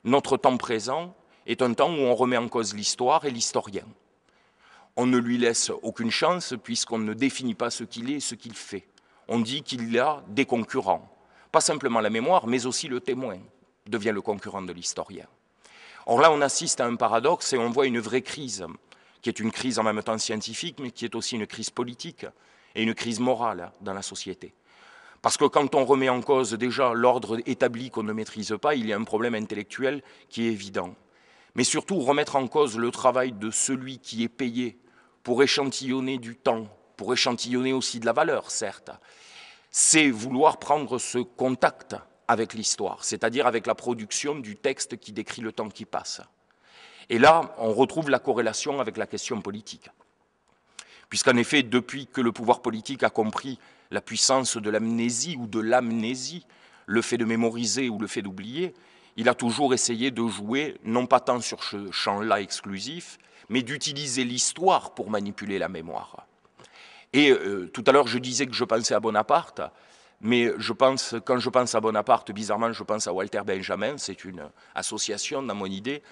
notre temps présent est un temps où on remet en cause l'histoire et l'historien. On ne lui laisse aucune chance puisqu'on ne définit pas ce qu'il est et ce qu'il fait. On dit qu'il y a des concurrents. Pas simplement la mémoire, mais aussi le témoin devient le concurrent de l'historien. Or là, on assiste à un paradoxe et on voit une vraie crise, qui est une crise en même temps scientifique, mais qui est aussi une crise politique et une crise morale dans la société. Parce que quand on remet en cause déjà l'ordre établi qu'on ne maîtrise pas, il y a un problème intellectuel qui est évident. Mais surtout, remettre en cause le travail de celui qui est payé pour échantillonner du temps, pour échantillonner aussi de la valeur, certes, c'est vouloir prendre ce contact avec l'histoire, c'est-à-dire avec la production du texte qui décrit le temps qui passe. Et là, on retrouve la corrélation avec la question politique. Puisqu'en effet, depuis que le pouvoir politique a compris la puissance de l'amnésie ou de l'amnésie, le fait de mémoriser ou le fait d'oublier, il a toujours essayé de jouer, non pas tant sur ce champ-là exclusif, mais d'utiliser l'histoire pour manipuler la mémoire. Et tout à l'heure, je disais que je pensais à Bonaparte, mais quand je pense à Bonaparte, bizarrement, je pense à Walter Benjamin, c'est une association dans mon idée,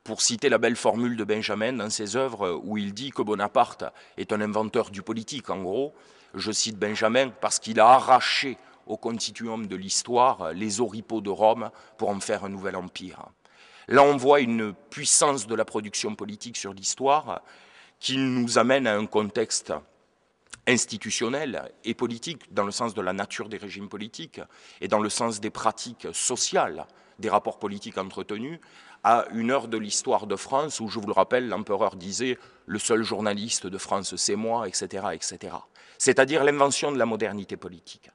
pour citer la belle formule de Benjamin dans ses œuvres où il dit que Bonaparte est un inventeur du politique, en gros. Je cite Benjamin parce qu'il a arraché au continuum de l'histoire les oripeaux de Rome pour en faire un nouvel empire. Là, on voit une puissance de la production politique sur l'histoire qui nous amène à un contexte institutionnel et politique, dans le sens de la nature des régimes politiques et dans le sens des pratiques sociales des rapports politiques entretenus, à une heure de l'histoire de France où, je vous le rappelle, l'empereur disait « le seul journaliste de France, c'est moi », etc., etc. C'est-à-dire l'invention de la modernité politique.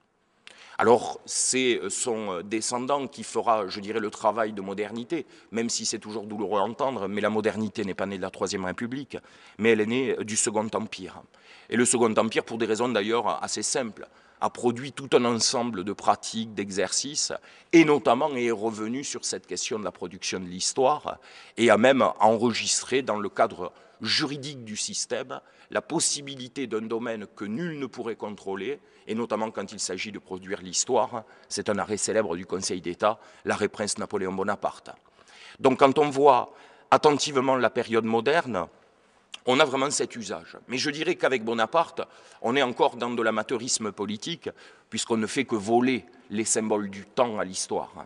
Alors, c'est son descendant qui fera, je dirais, le travail de modernité, même si c'est toujours douloureux à entendre, mais la modernité n'est pas née de la Troisième République, mais elle est née du Second Empire. Et le Second Empire, pour des raisons d'ailleurs assez simples, a produit tout un ensemble de pratiques, d'exercices, et notamment est revenu sur cette question de la production de l'histoire, et a même enregistré dans le cadre juridique du système la possibilité d'un domaine que nul ne pourrait contrôler, et notamment quand il s'agit de produire l'histoire. C'est un arrêt célèbre du Conseil d'État, l'arrêt Prince Napoléon Bonaparte. Donc quand on voit attentivement la période moderne, on a vraiment cet usage. Mais je dirais qu'avec Bonaparte, on est encore dans de l'amateurisme politique, puisqu'on ne fait que voler les symboles du temps à l'histoire.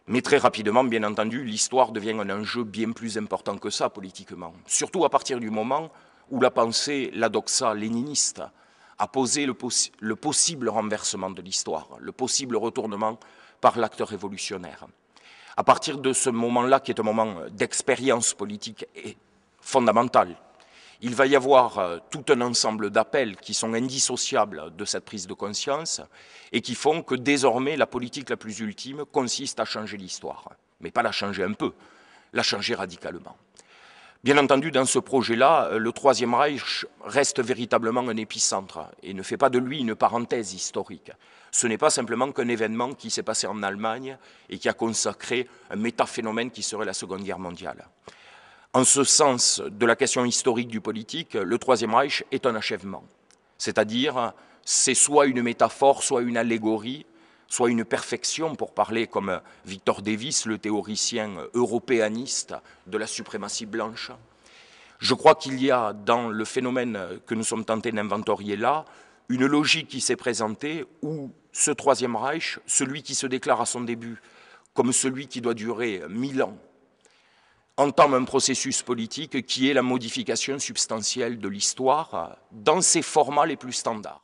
Mais très rapidement, bien entendu, l'histoire devient un enjeu bien plus important que ça politiquement. Surtout à partir du moment où la pensée, la doxa léniniste, a posé le possible renversement de l'histoire, le possible retournement par l'acte révolutionnaire. À partir de ce moment-là, qui est un moment d'expérience politique et fondamentale, il va y avoir tout un ensemble d'appels qui sont indissociables de cette prise de conscience et qui font que désormais la politique la plus ultime consiste à changer l'histoire. Mais pas la changer un peu, la changer radicalement. Bien entendu, dans ce projet-là, le Troisième Reich reste véritablement un épicentre et ne fait pas de lui une parenthèse historique. Ce n'est pas simplement qu'un événement qui s'est passé en Allemagne et qui a consacré un métaphénomène qui serait la Seconde Guerre mondiale. En ce sens de la question historique du politique, le Troisième Reich est un achèvement. C'est-à-dire, c'est soit une métaphore, soit une allégorie, soit une perfection, pour parler comme Victor Davis, le théoricien européaniste de la suprématie blanche. Je crois qu'il y a dans le phénomène que nous sommes tentés d'inventorier là, une logique qui s'est présentée où ce Troisième Reich, celui qui se déclare à son début comme celui qui doit durer 1000 ans, entame un processus politique qui est la modification substantielle de l'histoire dans ses formats les plus standards.